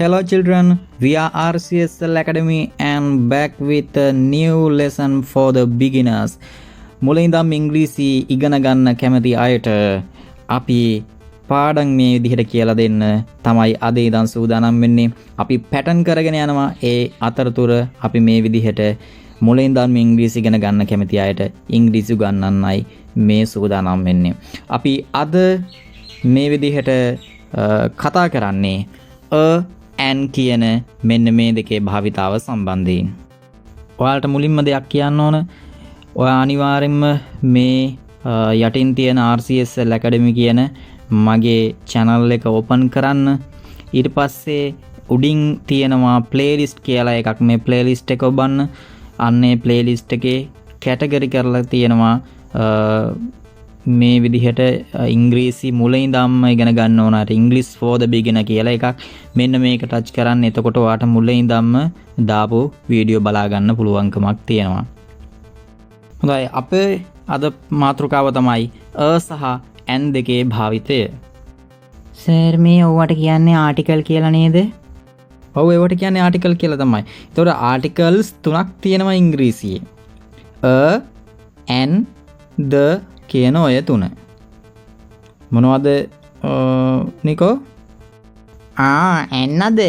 Hello children, we are RCSL Academy and back with a new lesson for the beginners. මුලින්දම් ඉංග්‍රීසි ඉගෙන ගන්න කැමති අයට අපි පාඩම් මේ විදිහට කියලා දෙන්න තමයි අද ඉඳන් සූදානම් වෙන්නේ. අපි පැටර්න් කරගෙන යනවා. ඒ අතරතුර අපි මේ විදිහට මුලින්දම් ඉංග්‍රීසි ඉගෙන ගන්න කැමති අයට ඉංග්‍රීසි උගන්වන්නයි මේ සූදානම් වෙන්නේ. අපි අද මේ විදිහට කතා කරන්නේ and කියන මෙන්න මේ දෙකේ භාවිතාව සම්බන්ධයෙන්. ඔයාලට මුලින්ම දෙයක් කියන්න ඕන. ඔයා අනිවාර්යෙන්ම මේ යටින් තියෙන RCSL Academy කියන මගේ channel එක open කරන්න. ඊට පස්සේ උඩින් තියෙනවා playlist කියලා එකක්. මේ playlist එක ඔබන්න. අන්නේ playlist එකේ category කරලා තියෙනවා මේ විදිහට ඉංග්‍රීසි මුලින් ඉඳන්ම ඉගෙන ගන්න ඕනට English for the beginner කියලා එකක්. මෙන්න මේක ටච් කරන්න. එතකොට ඔයාට මුලින් ඉඳන්ම දාපු වීඩියෝ බලා ගන්න පුළුවන්කමක් තියෙනවා. හොඳයි, අපේ අද මාතෘකාව තමයි සහ n දෙකේ භාවිතය. සර් මේ ඔවට කියන්නේ ආටිකල් කියලා නේද? ඔව්, ඒවට කියන්නේ ආටිකල් කියලා තමයි. ඒතකොට ආටිකල්ස් තුනක් තියෙනවා ඉංග්‍රීසියේ. n the කියන ඔය තුන. මොනවද නිකෝ? එන්නද?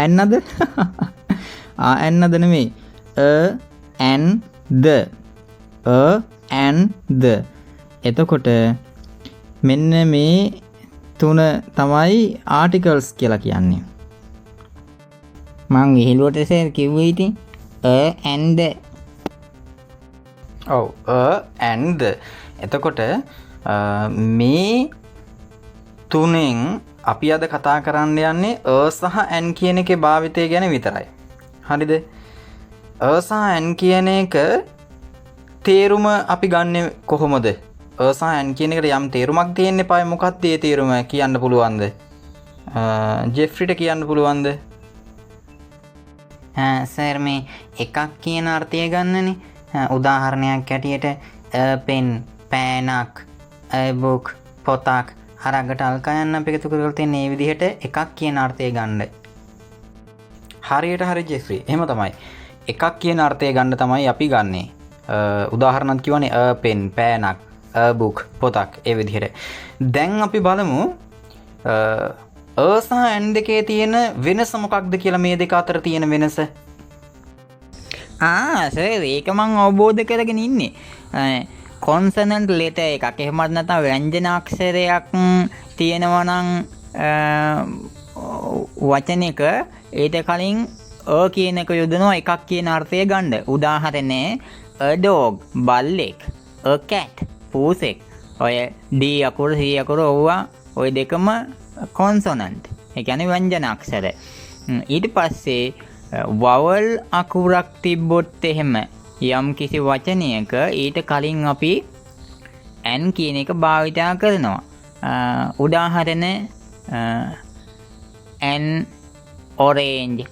එන්නද? එන්නද නෙමෙයි. and the. and the. එතකොට මෙන්න මේ තුන තමයි ආටිකල්ස් කියලා කියන්නේ. මං විහිළුවට සර් කිව්වේ ඉතින් and ඔව්, and එතකොට මේ තුනෙන් අපි අද කතා කරන්න යන්නේ සහ n කියන එකේ භාවිතය ගැන විතරයි. හරිද? සහ n කියන එක තේරුම අපි ගන්නෙ කොහොමද? සහ n කියන එකට යම් තේරුමක් තියෙන්න එපා. මොකක්ද ඒ තේරුම කියන්න පුළුවන්ද? ජෙෆ්රිට කියන්න පුළුවන්ද? සර් මේ එකක් කියන අර්ථය ගන්නනේ. උදාහරණයක් ඇටියට පෙන්, පෑනක්, බුක්, පොතක්, හරගට අල්කයන් අපි එකතු කරලා තියෙන මේ විදිහට එකක් කියන අර්ථය ගන්න. හරියට හරි ජෙෆ්රි. එහෙම තමයි. එකක් කියන අර්ථය ගන්න තමයි අපි ගන්නෙ. උදාහරණයක් කියවනේ පෙන්, පෑනක්, බුක්, පොතක් ඒ විදිහට. දැන් අපි බලමු සහ n දෙකේ තියෙන වෙනස මොකක්ද කියලා. මේ දෙක අතර තියෙන වෙනස. සර් ඒක මං අවබෝධ කරගෙන ඉන්නේ. කොන්සනන්ට් ලෙටර් එකක් එහෙමත් නැත්නම් ව්‍යංජන අක්ෂරයක් තියෙනවා නම් වචනයක ඊට කලින් කියන එක යොදනවා එකක් කියන අර්ථය ගන්න. උදාහරණේ a dog බල්ලෙක්, a cat පූසෙක්. ඔය d අකුර c අකුර ඕවා ඔය දෙකම කොන්සනන්ට්. ඒ කියන්නේ ව්‍යංජන අක්ෂර. ඊට පස්සේ vowel අකුරක් තිබ්බොත් එහෙම යම් කිසි වචනයක ඊට කලින් අපි n කියන එක භාවිතා කරනවා. උදාහරණ an orange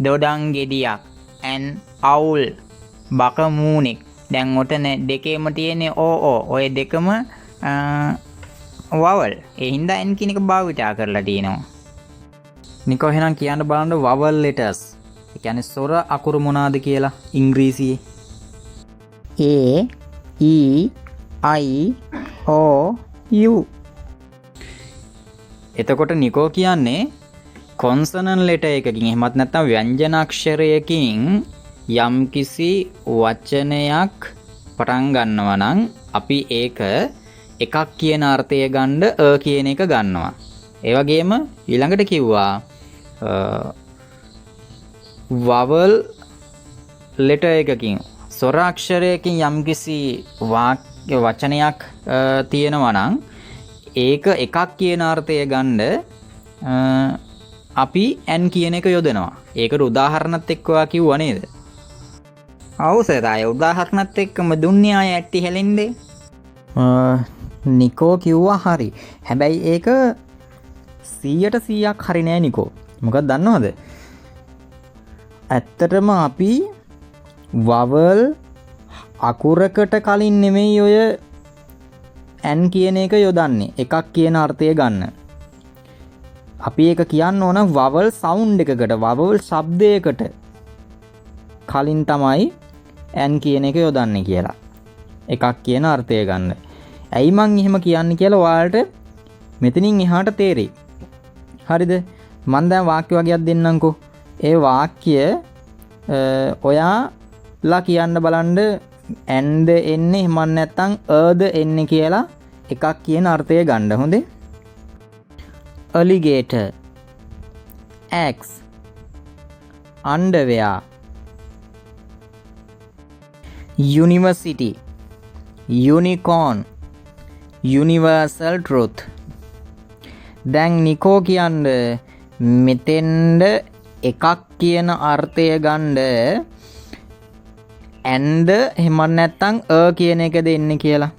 දොඩම් ගෙඩියක්, an owl බක මූණෙක්. දැන් ඔතන දෙකේම තියෙන්නේ ඔය දෙකම vowel. ඒ හින්දා n කියන එක භාවිතා කරලා තියෙනවා. නිකෝ එහෙනම් කියන්න බලන්න vowel letters. ඒ කියන්නේ ස්වර අකුරු මොනවාද කියලා ඉංග්‍රීසියේ? A, E, I, O, U. එතකොට නිකෝ කියන්නේ consonant letter එකකින් එහෙමත් නැත්නම් ව්‍යංජන අක්ෂරයකින් යම්කිසි වචනයක් පටන් ගන්නවා නම් අපි ඒක එකක් කියන අර්ථය ගන්න කියන එක ගන්නවා. ඒ වගේම ඊළඟට කිව්වා vowel letter එකකින් ස්වර අක්ෂරයකින් යම්කිසි වාක්‍ය වචනයක් තියෙනවා නම් ඒක එකක් කියන අර්ථය ගන්න අපි n කියන එක යොදනවා. ඒකට උදාහරණත් එක්ක ඔයා කිව්වා නේද? ඔව් සර්. ආය උදාහරණත් එක්කම දුන්නේ ආය ඇටි හැලෙන්නේ. නිකෝ කිව්වා හරි. හැබැයි ඒක 100% හරි නෑ නිකෝ. මොකක්ද දන්නවද? ඇත්තටම අපි vowel අකුරකට කලින් නෙමෙයි ඔය ඇන් කියන එක යොදන්නේ එකක් කියන අර්ථය ගන්න. අපි ඒක කියන්න ඕන වවල් සවුන්ඩ් එකකට වවල් ශබ්දයකට කලින් තමයි ඇන් කියන එක යොදන්නේ කියලා. එකක් කියන අර්ථය ගන්න. ඇයි මං එහෙම කියන්නේ කියලා ඔයාලට මෙතනින් එහාට තේරෙයි. හරිද? මම දැන් වාක්‍ය වගේක් දෙන්නම්කෝ. ඒ වාක්‍ය ඔයාලා කියන්න බලන්න ඇන්ද එන්නේ එහෙම නැත්නම් අද එන්නේ කියලා එකක් කියන අර්ථය ගන්න. හොඳේ? alligator, axe, underwear, university, unicorn, universal truth. දැන් නිකෝ කියන්නේ මෙතෙන්ද එකක් කියන අර්ථය ගන්න ඇන්ද එහෙම නැත්නම් කියන එක දෙන්නේ කියලා.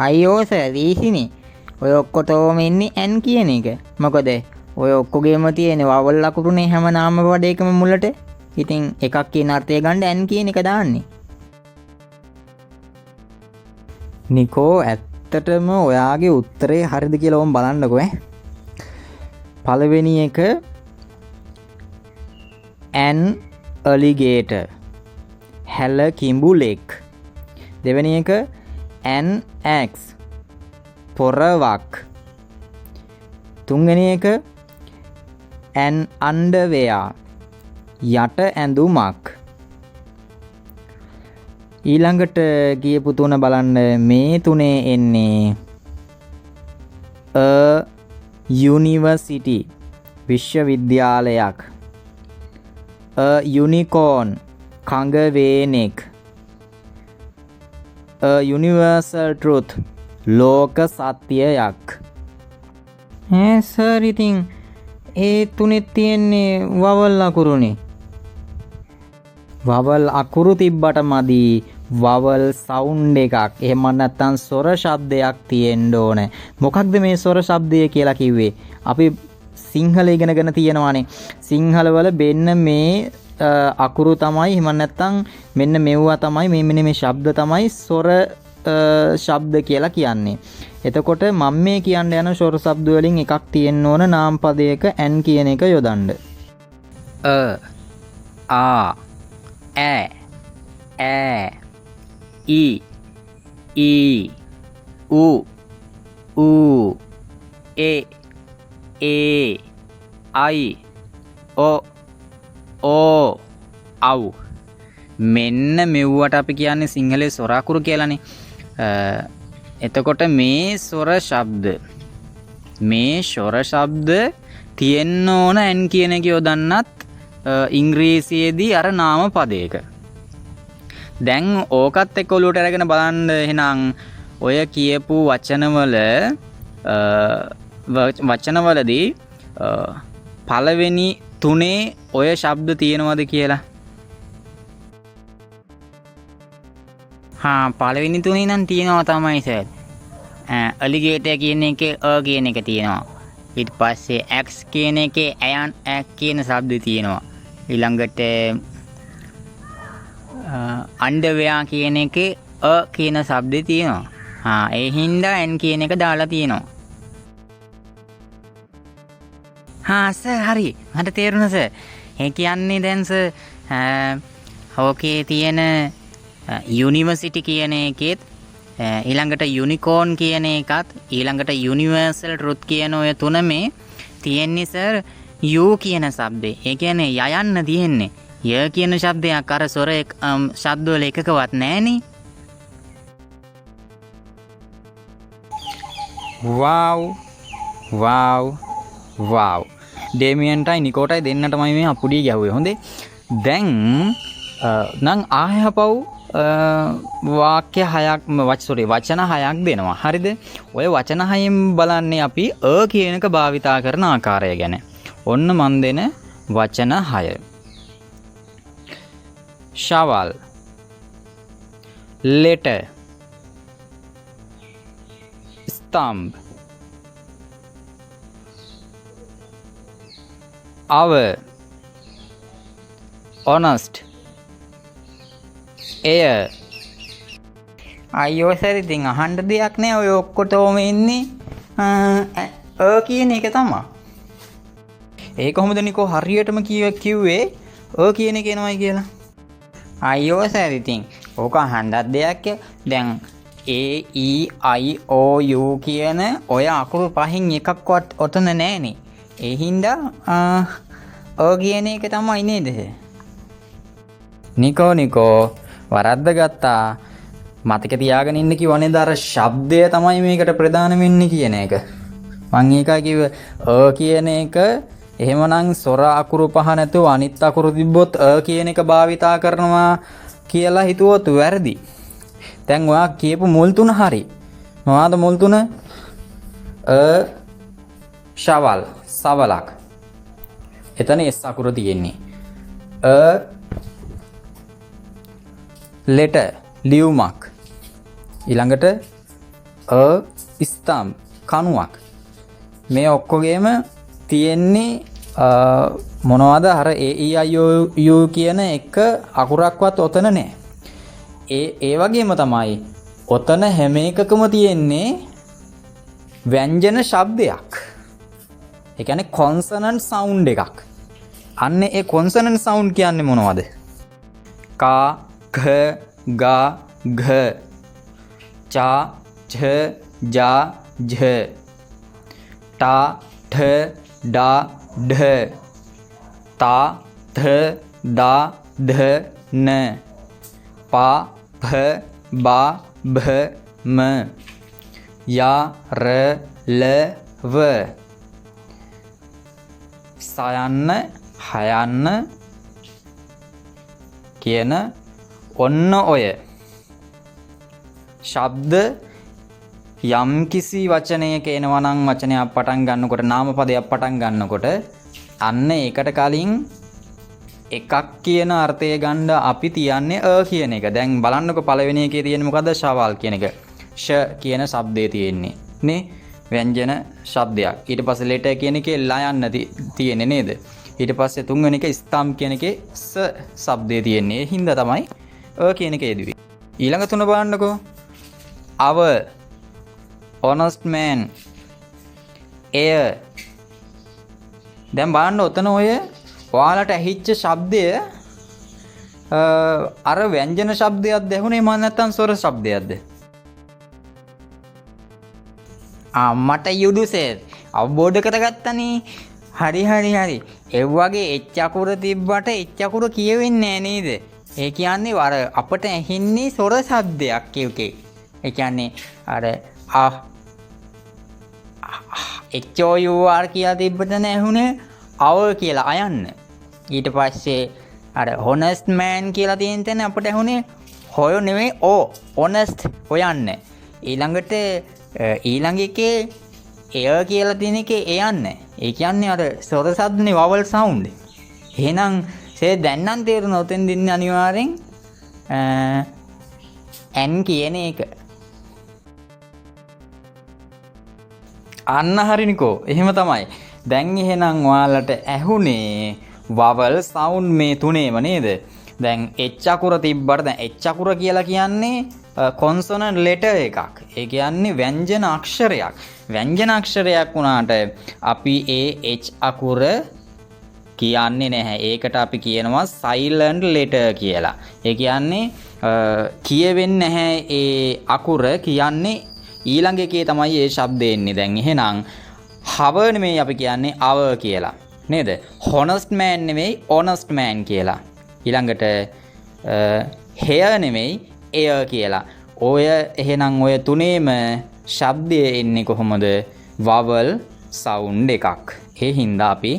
අයියෝ සර් වීසිනේ. ඔය ඔක්කොටම ඉන්නේ ඇන් කියන එක. මොකද ඔය ඔක්කොගේම තියෙන වවල් ලකුණුනේ හැම නාම පදයකම මුලට. ඉතින් එකක් කියන අර්ථය ගන්න ඇන් කියන එක දාන්නේ. නිකෝ ඇත්තටම ඔයාගේ උත්තරේ හරිද කියලා ඔම් බලන්නකෝ ඈ. පළවෙනි එක an alligator හැල කිඹුලෙක්. දෙවෙනි එක an axe පොරවක්. තුන්වෙනි එක an underwear යට ඇඳුමක්. ඊළඟට කියපු තුන බලන්න මේ තුනේ එන්නේ a university විශ්වවිද්‍යාලයක්, a unicorn කඟ වේනෙක්, a universal truth ලෝක සත්‍යයක්. සර් ඉතින් ඒ තුනේ තියෙන්නේ වවල් අකුරුනේ. වවල් අකුරු තිබ්බට මදි වවල් සවුන්ඩ් එකක් එහෙම නැත්නම් ස්වර ශබ්දයක් තියෙන්න ඕනේ. මොකක්ද මේ ස්වර ශබ්දය කියලා කිව්වේ? අපි සිංහල ඉගෙනගෙන තියෙනවානේ. සිංහල වල මෙන්න මේ අකුරු තමයි එහෙම නැත්නම් මෙන්න මෙවුවා තමයි මෙන්න මේ ශබ්ද තමයි ස්වර ශබ්ද කියලා කියන්නේ. එතකොට මම මේ කියන්න යන ස්වර ශබ්ද වලින් එකක් තියෙන්න ඕන නාම පදයක ඇන් කියන එක යොදන්න. ආ ඈ ඈ ඊ ඌ ඒ අයි ඕ අව්. මෙන්න මෙව්වට අපි කියන්නේ සිංහලේ ස්වර අකුරු කියලානේ. එතකොට මේ ස්වර ශබ්ද තියෙන්න ඕන ඇන් කියන එක යොදන්නත් ඉංග්‍රීසියේදී අර නාම පදයක. දැන් ඕකත් එක්ක ඔලුවට අරගෙන බලන්න එහෙනම් ඔය කියපු වචනවලදී පළවෙනි තුනේ ඔය ශබ්ද තියෙනවද කියලා? පළවෙනි තුනේ නම් තියෙනවා තමයි සර්. alligator කියන එකේ කියන එක තියෙනවා. ඊට පස්සේ x කියන එකේ ayan කියන શબ્ද තියෙනවා. ඊළඟට underwear කියන එකේ කියන શબ્ද තියෙනවා. ඒ හින්දා n කියන එක දාලා තියෙනවා. සර් හරි. මට තේරුණා සර්. ඒ කියන්නේ දැන් සර් ඕකේ තියෙන යුනිවර්සිටි කියන එකෙත් ඊළඟට යුනිකෝන් කියන එකත් ඊළඟට යුනිවර්සල් ට්‍රුත් කියන ඔය තුනමේ තියෙන්නේ සර් යු කියන શબ્දේ. ඒ කියන්නේ යයන්න තියෙන්නේ. ය කියන શબ્දයක් අර ස්වර ශබ්ද වල එකකවත් නැහනේ. wow ඩේමියන්ටයි නිකෝටයි දෙන්නටමයි මේ අපුඩිය ගැහුවේ. හොඳේ. දැන් නම් ආයහපව් වාක්‍ය වචන 6ක් දෙනවා. හරිද? ඔය වචන 6න් බලන්නේ අපි කියන එක භාවිතා කරන ආකාරය ගැන. ඔන්න මන් දෙන වචන 6. shovel, letter, stump, hour, honest, air, අයියෝ සර් ඉතින් අහන්න දෙයක් නෑ ඔය ඔක්කොටම ඉන්නේ කියන එක තමයි. ඒ කොහොමද නිකෝ හරියටම කිව්වේ කියන එක එනවයි කියලා? අයියෝ සර් ඉතින් ඕක අහන්නත් දෙයක් දැන් AEIOU කියන ඔය අකුරු පහින් එකක්වත් ඔතන නෑනේ. ඒ හින්දා කියන එක තමයි නේද? නිකෝ වරද්ද ගත්තා. මතක තියාගෙන ඉන්න කිව්වනේ අර ශබ්දය තමයි මේකට ප්‍රධාන වෙන්නේ කියන එක. මං ඒකයි කිව්ව කියන එක එහෙමනම් සොර අකුරු පහ නැතුව අනිත් අකුරු තිබ්බොත් කියන එක භාවිතා කරනවා කියලා හිතුවොත් වැරදි. දැන් ඔයා කියපු මුල් තුන හරි. මොනවාද මුල් තුන? ශවල් සවලක්. එතන S අකුර තියෙන්නේ. letter ලියුමක්. ඊළඟට ස්තම් කණුවක්. මේ ඔක්කොගේම තියෙන්නේ මොනවද අර AEIOU කියන එක අකුරක්වත් ඔතන නෑ. ඒ වගේම තමයි ඔතන හැම එකකම තියෙන්නේ ව්‍යංජන ශබ්දයක්. ඒ කියන්නේ consonant sound එකක්. අන්න ඒ consonant sound කියන්නේ මොනවද? කා ඛ ගා ඝ චා ඡ ජා ఝ ટા ઠ ડા ઢ તા થ દા ધ ન પા ફ બા ભ મ યા ર લ ව සයන්න හයන්න කියන ඔන්න ඔය ශබ්ද යම් කිසි වචනයක එනවා නම් වචනයක් පටන් ගන්නකොට නාමපදයක් පටන් ගන්නකොට අන්න ඒකට කලින් එකක් කියන අර්ථය ගන්න අපි තියන්නේ කියන එක. දැන් බලන්නකො පළවෙනි එකේ තියෙන්නේ මොකද්ද? ශවල් කියන එක. ෂ කියන શબ્දේ තියෙන්නේ නේ ව්‍යංජන શબ્දයක්. ඊට පස්සේ letter කියන එකේ ලයන්න තියෙන්නේ නේද? ඊට පස්සේ තුන්වෙනි එක ස්තම් කියන එකේ ස શબ્දේ තියෙන්නේ. ඒ හින්දා තමයි කියන එක යෙදුවේ. ඊළඟ තුන බලන්නකෝ. our honest man air. දැන් බලන්න ඔතන ඔය ඔයාලට ඇහිච්ච ශබ්දය අර ව්‍යංජන ශබ්දයක්ද ඇහුනේ මම නැත්තම් ස්වර ශබ්දයක්ද? මට යුදුසර් අවබෝධ කරගත්තනේ. හරි. ඒ වගේ එච් අකුර තිබ්බට එච් අකුර කියවෙන්නේ නෑ නේද? ඒ කියන්නේ අර අපට ඇහෙන්නේ ස්වර ශබ්දයක් කියුකේ. ඒ කියන්නේ අර HOUR කියලා තිබ්බට නැහුනේ අව කියලා අයන්න. ඊට පස්සේ අර honest man කියලා තියෙන තැන අපට ඇහුනේ හොය නෙවෙයි honest හොයන්න. ඊළඟට ඊළඟ එකේ එය කියලා තියෙන එකේ එයන්න. ඒ කියන්නේ අර ස්වර ශබ්දනේ vowel sound. එහෙනම් දැන් නම් තේරුණා උතෙන් දින්නේ අනිවාර්යෙන් n කියන එක. අන්න හරිනිකෝ. එහෙම තමයි. දැන් එහෙනම් ඔයාලට ඇහුනේ vowel sound මේ තුනේම නේද? දැන් h අකුර තිබ්බට දැන් h අකුර කියලා කියන්නේ consonant letter එකක්. ඒ කියන්නේ ව්‍යංජන අක්ෂරයක්. ව්‍යංජන අක්ෂරයක් වුණාට අපි ඒ h අකුර කියන්නේ නැහැ. ඒකට අපි කියනවා silent letter කියලා. ඒ කියන්නේ කියවෙන්නේ නැහැ ඒ අකුර කියන්නේ ඊළඟ එකේ තමයි ඒ ශබ්දය එන්නේ. දැන් එහෙනම් හව නෙමෙයි අපි කියන්නේ අව කියලා. නේද? honest man නෙමෙයි honest man කියලා. ඊළඟට hair නෙමෙයි air කියලා. ඔය එහෙනම් ඔය තුනේම ශබ්දය එන්නේ කොහොමද? vowel sound එකක්. ඒ හින්දා අපි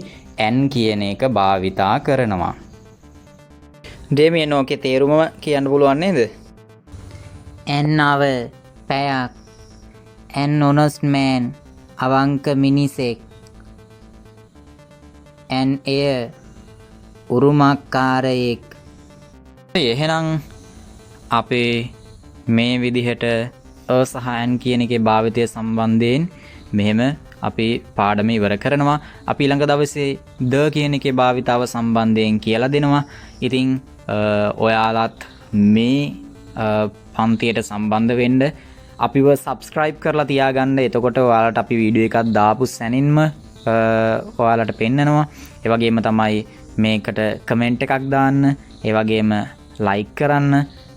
n කියන එක භාවිතා කරනවා. දෙමියන් ඕකේ තේරුම කියන්න පුළුවන් නේද? n අව පැයක් an honest man අවංක මිනිසෙක් an air උරුමකාරයෙක්. එහෙනම් අපේ මේ විදිහට සහ an කියන එකේ භාවිතය සම්බන්ධයෙන් මෙහෙම අපි පාඩම ඉවර කරනවා. අපි ඊළඟ දවසේ ද කියන එකේ භාවිතාව සම්බන්ධයෙන් කියලා දෙනවා. ඉතින් ඔයාලත් මේ පන්තියට සම්බන්ධ වෙන්න අපිව subscribe කරලා තියාගන්න. එතකොට ඔයාලට අපි වීඩියෝ එකක් දාපු සැනින්ම ඔයාලට පෙන්නනවා. ඒ වගේම තමයි මේකට කමෙන්ට් එකක් දාන්න, ඒ වගේම ලයික් කරන්න,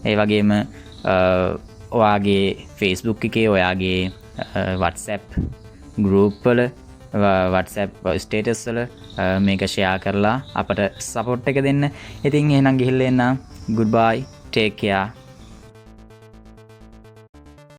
ඒ වගේම ඔයාගේ Facebook එකේ ඔයාගේ WhatsApp group වල WhatsApp status වල මේක share කරලා අපට support එක දෙන්න. ඉතින් එහෙනම් ගිහිල්ලා එන්න. Goodbye, take care.